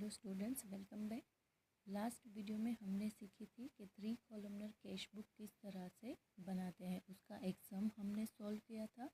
Hello students, welcome back. Last video में हमने सीखी थी कि 3 कॉलमनर कैश बुक किस तरह से बनाते हैं। उसका एक सम हमने सॉल्व किया था।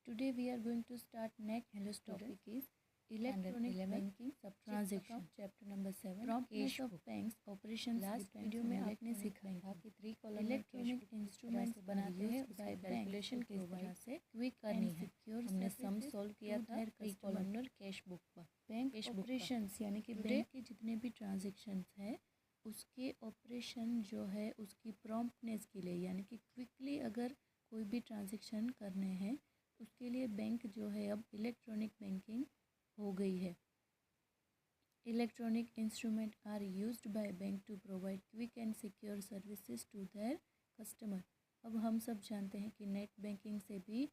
Today we are going to start next hello topic is electronic banking sub transaction chapter number 7 promptness of banks operations. Last video में आपने सीखा था कि 3 कॉलमनर इलेक्ट्रॉनिक इंस्ट्रूमेंट्स बनाते हैं उसकी कैलकुलेशन किस तरह से क्विक करनी है। हमने सम सॉल्व किया था 3 कॉलमनर कैश बुक पर। बैंक ऑपरेशंस यानी कि बैंक के जितने भी ट्रांजैक्शंस है उसके ऑपरेशन जो है उसकी प्रॉम्प्टनेस के लिए यानी कि क्विकली अगर कोई भी ट्रांजैक्शन करने हैं उसके लिए बैंक जो है अब इलेक्ट्रॉनिक बैंकिंग हो गई है। Electronic instrument are used by bank to provide quick and secure services to their customer. अब हम सब जानते हैं कि नेट बैंकिंग से भी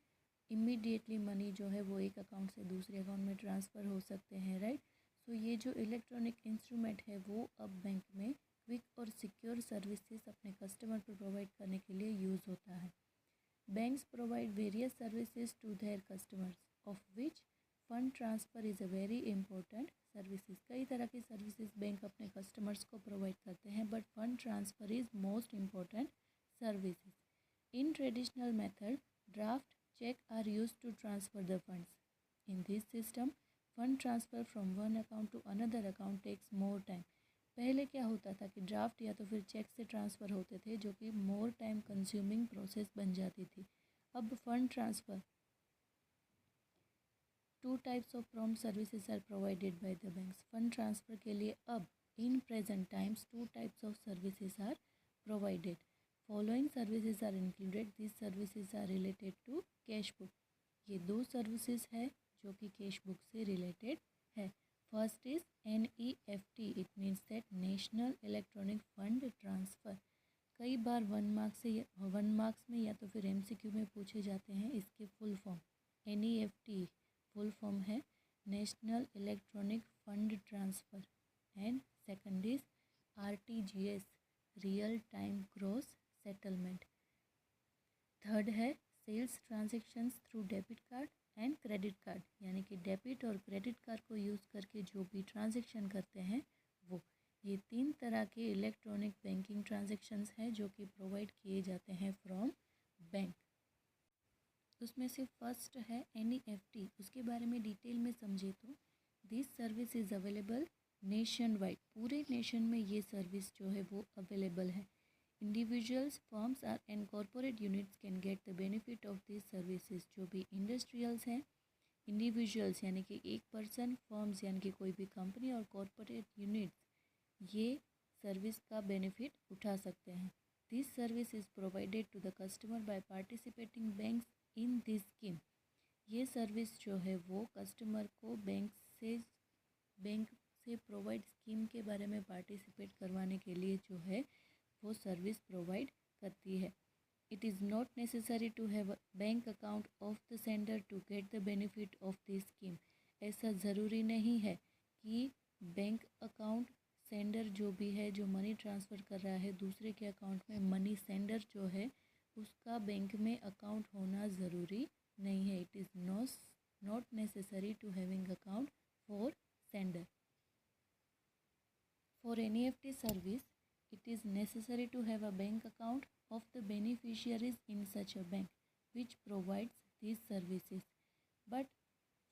इमीडिएटली मनी जो है वो एक अकाउंट से दूसरे अकाउंट में ट्रांसफ़र हो सकते हैं, राइट। सो ये जो इलेक्ट्रॉनिक इंस्ट्रूमेंट है वो अब बैंक में क्विक और सिक्योर सर्विसेज अपने कस्टमर को प्रोवाइड करने के लिए यूज़ होता है। Banks provide various services to their customers of which fund transfer is a very important services. कई तरह की सर्विसेज बैंक अपने कस्टमर्स को प्रोवाइड करते हैं but fund transfer is most important services. In traditional method draft check are used to transfer the funds. In this system, fund transfer from one account to another account takes more time. पहले क्या होता था कि draft या तो फिर check से transfer होते थे जो कि मोर टाइम कंज्यूमिंग प्रोसेस बन जाती थी। अब fund transfer 2 types of prompt services are provided by the banks. Fund transfer के लिए अब in present times 2 types of services are provided. Following services are included. This services are related to cash book. ये 2 services है जो कि cash book से रिलेटेड है। First is NEFT, it means that national electronic fund transfer. कई बार 1 marks में या तो फिर MCQ में पूछे जाते हैं इसके full form. NEFT full form है national electronic fund transfer. And second is RTGS, real time gross settlement. Third है sales transactions through debit card and credit card, यानी कि डेबिट और क्रेडिट कार्ड को यूज़ करके जो भी ट्रांजैक्शन करते हैं वो। ये 3 तरह के इलेक्ट्रॉनिक बैंकिंग ट्रांजैक्शंस हैं जो कि प्रोवाइड किए जाते हैं फ्रॉम बैंक। उसमें से फर्स्ट है NEFT। उसके बारे में डिटेल में समझे तो this service is available nation wide. पूरे नेशन में ये सर्विस जो है वो अवेलेबल है। Individuals, firms and corporate units can get the benefit of these services। जो भी इंडस्ट्रियल्स हैं, इंडिविजुअल्स यानी कि एक पर्सन, फर्म्स यानी कि कोई भी कंपनी और कॉरपोरेट यूनिट्स ये सर्विस का बेनिफिट उठा सकते हैं। This service is provided to the customer by participating banks in this scheme. ये सर्विस जो है वो कस्टमर को बैंक से प्रोवाइड स्कीम के बारे में पार्टिसिपेट करवाने के लिए जो है वो सर्विस प्रोवाइड करती है। It is not necessary to have bank account of the sender to get the benefit of this scheme. ऐसा ज़रूरी नहीं है कि बैंक अकाउंट सेंडर जो भी है जो मनी ट्रांसफ़र कर रहा है दूसरे के अकाउंट में, मनी सेंडर जो है उसका बैंक में अकाउंट होना ज़रूरी नहीं है। It is not necessary to having account for sender. For NEFT service it is necessary to have a bank account of the beneficiaries in such a bank which provides these services. But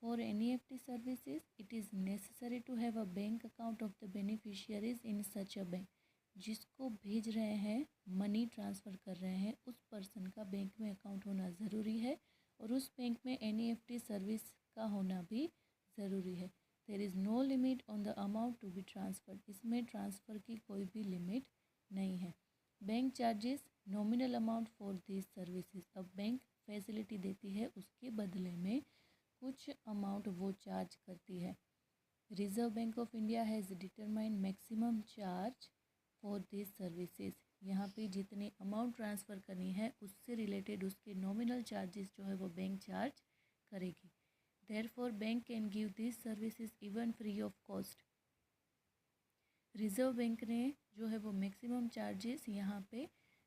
for NEFT services, it is necessary to have a bank account of the beneficiaries in such a bank। जिसको भेज रहे हैं, money transfer कर रहे हैं, उस person का bank में अकाउंट होना ज़रूरी है और उस बैंक में NEFT सर्विस का होना भी ज़रूरी है। There is no limit on the amount to be transferred. इसमें ट्रांसफ़र की कोई भी लिमिट नहीं है। Bank charges nominal amount for this services. अब बैंक फैसिलिटी देती है उसके बदले में कुछ अमाउंट वो चार्ज करती है। Reserve bank of India has determined maximum charge for this services. यहाँ पे जितनी अमाउंट ट्रांसफ़र करनी है उससे रिलेटेड उसके नॉमिनल चार्जेस जो है वो बैंक चार्ज करेगी। Therefore, bank can give this services even free of cost. Reserve bank ने जो है वो मैक्सिमम चार्जेस यहाँ पे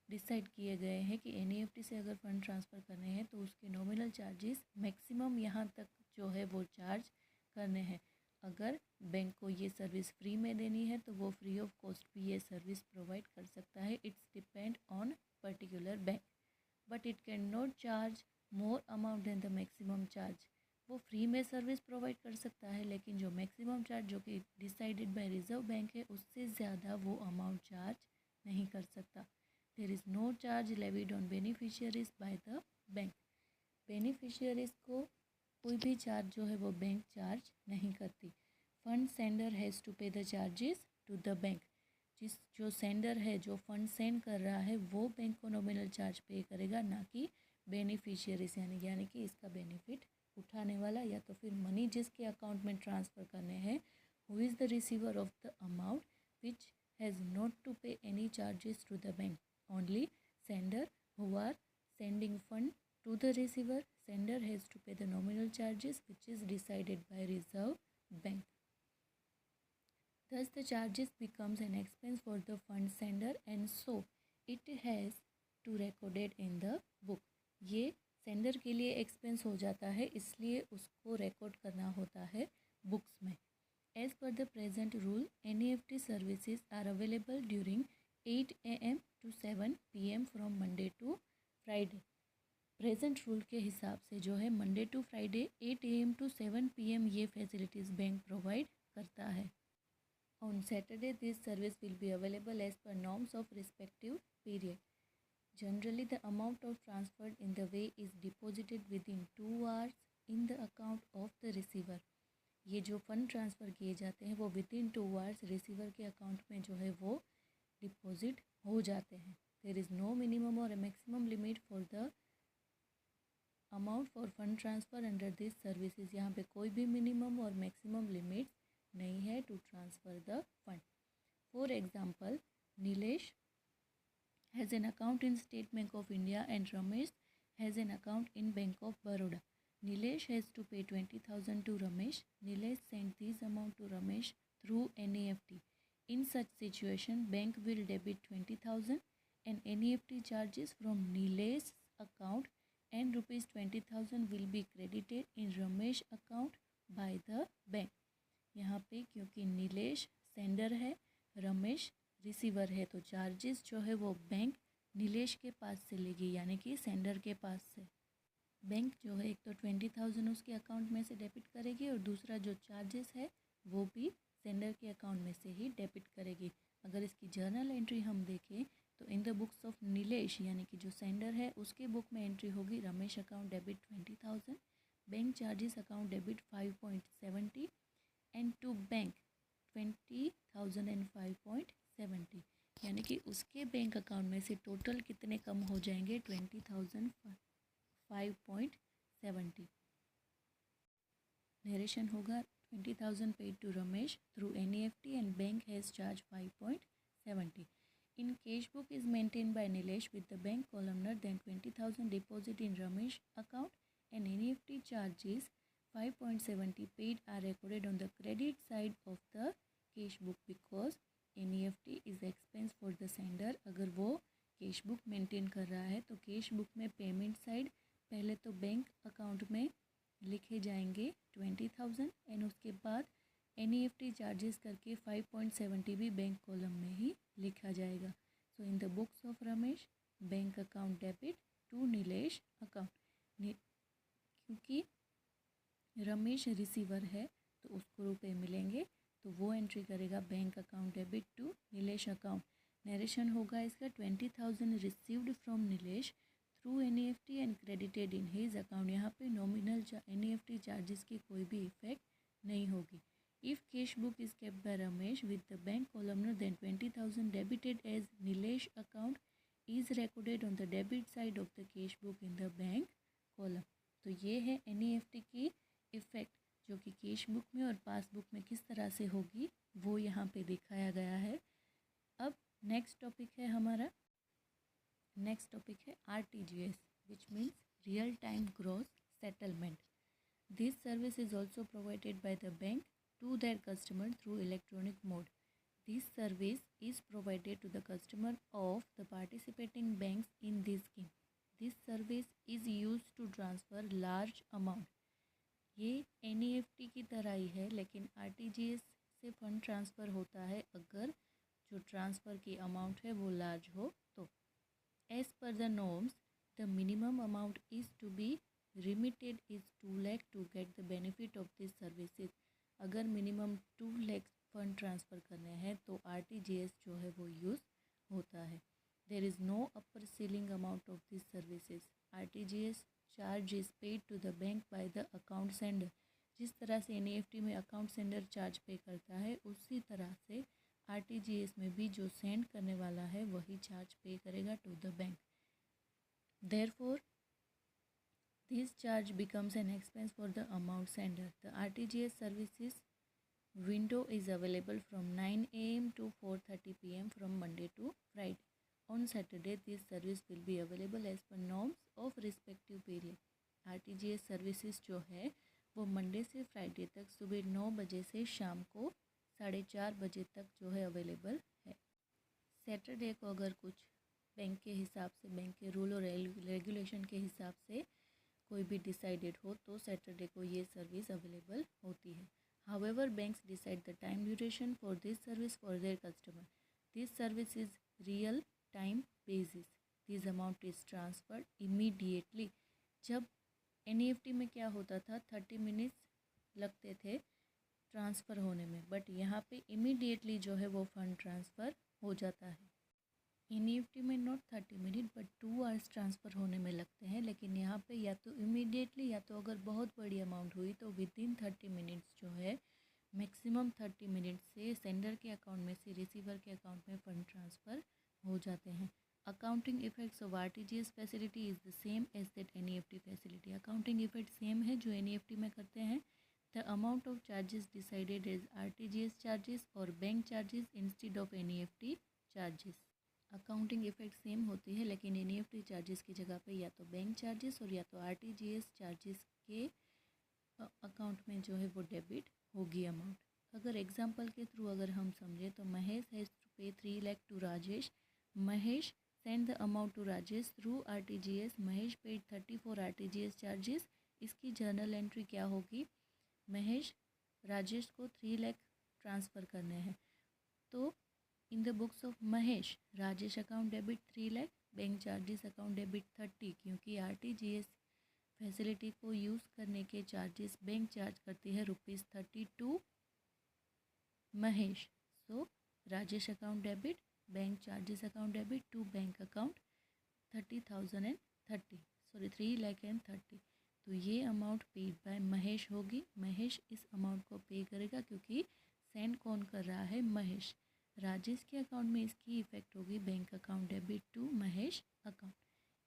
डिसाइड किए गए हैं कि NEFT से अगर फ़ंड ट्रांसफ़र करने हैं तो उसके नॉमिनल चार्जेस मैक्सिमम यहाँ तक जो है वो चार्ज करने हैं। अगर बैंक को ये सर्विस फ्री में देनी है तो वो फ्री ऑफ कॉस्ट भी ये सर्विस प्रोवाइड कर सकता है. It's depend on particular bank, but it can not charge more amount than the maximum charge. वो फ्री में सर्विस प्रोवाइड कर सकता है, लेकिन जो मैक्सिमम चार्ज जो कि डिसाइडेड बाय रिजर्व बैंक है उससे ज़्यादा वो अमाउंट चार्ज नहीं कर सकता. There is no charge levied on beneficiaries by the bank. Beneficiaries को कोई भी चार्ज जो है वो बैंक चार्ज नहीं करती. Fund sender has to pay the charges to the bank. जो सेंडर है, जो फंड सेंड कर रहा है, वो बैंक को नॉमिनल चार्ज पे करेगा, ना कि बेनिफिशियरीज यानी कि इसका बेनिफिट उठाने वाला या तो फिर मनी जिसके अकाउंट में ट्रांसफ़र करने हैं. Who is the receiver of the amount which has not to pay any charges to the bank. Only sender who are sending fund to the receiver. Sender has to pay the nominal charges which is decided by Reserve Bank. Thus the charges becomes an expense for the fund sender and so it has to recorded in the book. ये sender के लिए expense हो जाता है, इसलिए उसको record करना होता है बुक्स में. As per the present rule, NEFT services are available during 8 AM to 7 PM from Monday to Friday. Present rule के हिसाब से जो है Monday to Friday 8 AM to 7 PM ये फैसिलिटीज़ बैंक प्रोवाइड करता है. On Saturday this service will be available as per norms of respective period. Generally the amount of transferred in the way is deposited with in 2 hours in the account of the receiver. ये जो fund transfer किए जाते हैं वो with in 2 hours receiver के account में जो है वो डिपॉजिट हो जाते हैं. देयर इज़ नो मिनिमम और maximum limit for the amount for fund transfer under this services. यहाँ पे कोई भी मिनिमम और मैक्सिमम लिमिट्स नहीं है to transfer the fund. For example, Nilesh has an account in State Bank of India and Ramesh has an account in Bank of Baroda. Nilesh has to pay 20,000 to Ramesh. Nilesh sent this amount to Ramesh through NEFT. In such situation, bank will debit 20,000 and NEFT charges from Nilesh's account and rupees 20,000 will be credited in Ramesh account by the bank. यहाँ पे क्योंकि Nilesh sender है, Ramesh receiver है, तो charges जो है वो bank Nilesh के पास से लेगी, यानी कि सेंडर के पास से. बैंक जो है एक तो 20,000 उसके अकाउंट में से डेबिट करेगी और दूसरा जो चार्जेस है वो भी सेंडर के अकाउंट में से ही डेबिट करेगी. अगर इसकी जर्नल एंट्री हम देखें तो इन द बुक्स ऑफ नीलेश यानी कि जो सेंडर है उसके बुक में एंट्री होगी Ramesh account debit 20,000, bank charges account debit 5.70 and to bank 20,000 and 5.70, यानी कि उसके बैंक अकाउंट में से टोटल कितने कम हो जाएंगे 20,000 5.70. नरेशन होगा 20,000 paid to Ramesh through NEFT and bank has charged 5.70. In cash book is maintained by Nilesh with the bank columnar, then 20,000 deposit in Ramesh account and NEFT charges 5.70 paid are recorded on the credit side of the cash book because NEFT is expense for the sender. अगर वो cash book maintain कर रहा है तो cash book में payment side पहले तो bank account में लिखे जाएंगे 20,000 एंड उसके बाद NEFT चार्जेस करके 5.70 भी बैंक कॉलम में ही लिखा जाएगा. So in the books of Ramesh bank account debit to Nilesh account. क्योंकि रमेश रिसीवर है तो उसको रुपए मिलेंगे तो वो एंट्री करेगा bank account debit to Nilesh account. Narration होगा इसका 20,000 received from Nilesh through NEFT and credited in his account. यहाँ पे नॉमिनल NEFT चार्जेस की कोई भी इफेक्ट नहीं होगी. If cash book is kept by Ramesh with the bank columnar, then 20,000 debited as Nilesh account is recorded on the debit side of the cash book in the bank column. तो ये है NEFT की effect जो कि cash book में और passbook में किस तरह से होगी वो यहाँ पे दिखाया गया है. अब नेक्स्ट टॉपिक है हमारा, नेक्स्ट टॉपिक है RTGS which means real time gross settlement. This service is also provided by the bank to their customer through electronic mode. This service is provided to the customer of the participating banks in this scheme. This service is used to transfer large amount. ये NEFT की तरह ही है, लेकिन RTGS से fund transfer होता है अगर जो ट्रांसफ़र की अमाउंट है वो लार्ज हो तो। As per the norms the minimum amount is to be remitted is 2 lakh to get the benefit of this services. अगर मिनिमम 2 लाख फंड ट्रांसफ़र करने हैं तो आरटीजीएस जो है वो यूज़ होता है। There is no upper ceiling amount of this services. RTGS charge is paid to the bank by the account sender. जिस तरह से एनईएफटी में अकाउंट सेंडर चार्ज पे करता है, उसी तरह से आरटीजीएस में भी जो सेंड करने वाला है वही चार्ज पे करेगा to the bank. Therefore this charge becomes an expense for the amount sender. The RTGS services window is available from 9 a.m. to 4:30 p.m. from Monday to Friday. On Saturday, this service will be available as per norms of respective period. RTGS services जो है वो Monday से Friday तक सुबह 9 बजे से शाम को 4:30 बजे तक जो है अवेलेबल है। सैटरडे को अगर कुछ बैंक के हिसाब से, बैंक के रूल और रेगुलेशन के हिसाब से कोई भी डिसाइडेड हो तो सैटरडे को ये सर्विस अवेलेबल होती है। However, banks decide the time duration for this service for their customer. This service is real time basis. This amount is transferred immediately. जब एनईएफटी में क्या होता था, 30 मिनट्स लगते थे ट्रांसफ़र होने में, बट यहाँ पे इमीडिएटली जो है वो फंड ट्रांसफ़र हो जाता है। एनईएफटी में not 30 minute but 2 hours transfer होने में लगते हैं, लेकिन यहाँ पे या तो इमीडिएटली या तो अगर बहुत बड़ी अमाउंट हुई तो विदिन 30 मिनट्स जो है, मैक्सिमम 30 मिनट से सेंडर के अकाउंट में से रिसीवर के अकाउंट में फ़ंड ट्रांसफ़र हो जाते हैं। Accounting effects of RTGS facility is the same as that NEFT facility. Accounting effect same है जो एनईएफटी में करते हैं। The amount of charges decided as RTGS charges और bank charges instead of NEFT charges. Accounting effect same होती है, लेकिन NEFT charges की जगह पे या तो बैंक चार्जेस और या तो आरटीजीएस चार्जेस के अकाउंट में जो है वो डेबिट होगी अमाउंट। अगर एग्जांपल के थ्रू अगर हम समझें तो Mahesh has to pay 3 lakh to Rajesh. Mahesh send the amount to Rajesh through RTGS. Mahesh paid 34 RTGS charges. इसकी जर्नल एंट्री क्या होगी? महेश राजेश को 3 लाख ट्रांसफ़र करने हैं, तो इन the books of Mahesh Rajesh account debit 3 lakh, bank charges account debit 30, क्योंकि आरटीजीएस फैसिलिटी को यूज़ करने के चार्जेस बैंक चार्ज करती है ₹30 to Mahesh. So Rajesh account debit, bank charges account debit to bank account 3 lakh and 30। तो ये अमाउंट पेड बाय महेश होगी। महेश इस अमाउंट को पे करेगा क्योंकि सेंड कौन कर रहा है? महेश। राजेश के अकाउंट में इसकी इफेक्ट होगी bank account debit to Mahesh account.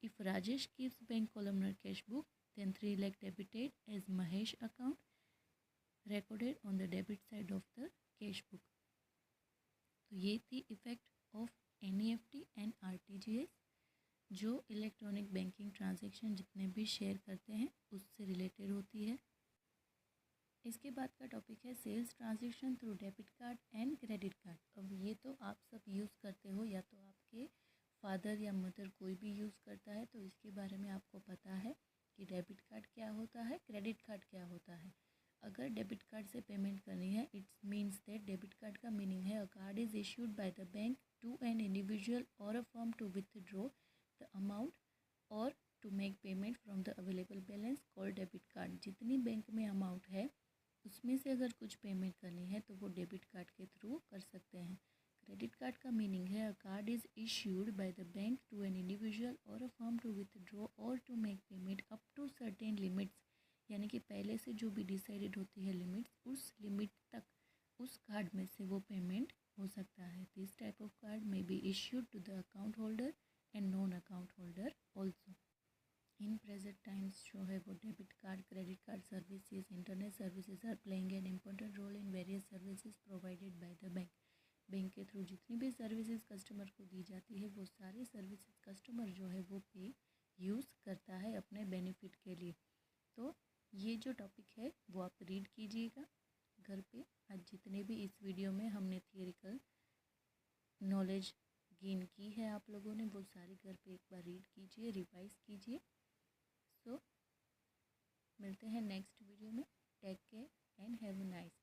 If Rajesh keeps bank columnar cash book then 3 lakh debited as Mahesh account recorded on the debit side of the cash book। तो ये थी effect of NEFT and RTGS जो electronic banking transaction जितने भी share करते हैं उससे related होती है। इसके बाद का टॉपिक है sales transaction through debit card and credit card. अब ये तो आप सब यूज़ करते हो, या तो आपके फादर या मदर कोई भी यूज़ करता है, तो इसके बारे में आपको पता है कि डेबिट कार्ड क्या होता है, क्रेडिट कार्ड क्या होता है। अगर डेबिट कार्ड से पेमेंट करनी है, it's means that debit card का मीनिंग है a card is issued by the bank to an individual और a firm to withdraw the amount और to make payment from the available balance called debit card. जितनी bank में amount है उसमें से अगर कुछ पेमेंट करनी है तो वो डेबिट कार्ड के थ्रू कर सकते हैं। क्रेडिट कार्ड का मीनिंग है a card is issued by the bank to an individual और अ फर्म टू विथड्रॉ और to make payment up to certain limits, यानी कि पहले से जो भी डिसाइडेड होती है लिमिट्स, उस लिमिट तक उस कार्ड में से वो पेमेंट हो सकता है। This type of card may be issued to the account holder and non account holder also. In present times जो है वो debit card, credit card services, internet services are playing an important role in various services provided by the bank. Bank के थ्रू जितनी भी services customer को दी जाती है वो सारी सर्विसेज कस्टमर जो है वो पे यूज़ करता है अपने बेनिफिट के लिए। तो ये जो टॉपिक है वो आप रीड कीजिएगा घर पे। आज जितने भी इस वीडियो में हमने थियरिकल नॉलेज गेन की है आप लोगों ने, वो सारी घर पे एक बार रीड कीजिए, रिवाइज कीजिए। सो मिलते हैं नेक्स्ट वीडियो में। Take care and have a nice day.